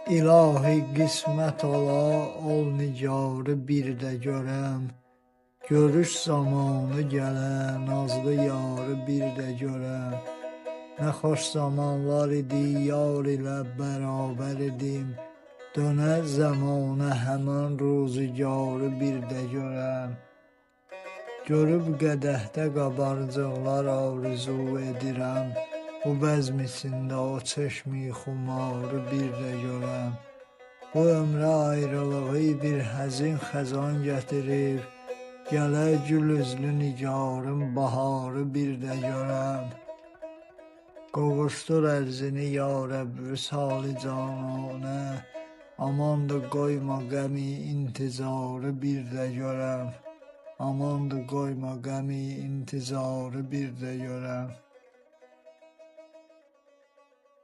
İlahi qismət ola, ol nigarı bir də görəm. Görüş zamanı gələ, nazlı yarı bir də görəm. Nə xoş zamanlar idi, yar ilə bərabər idim. Dönər zəmanə həmən ruzigarı bir də görəm. Görüb qədəhdə qabarcıqlar arzu edirəm. Bu bəzm içində o çeşmi xumarı bir də görəm. Bu ömrə ayrılığı bir həzin xəzan gətirib. Gələ gül üzlü nigarım baharı bir də görəm. Qovuşdur ərzini ya Rəbb vüsali cananə. Amandır qoyma qəmi intizarı bir də görəm. Amandır qoyma qəmi intizarı bir də görəm.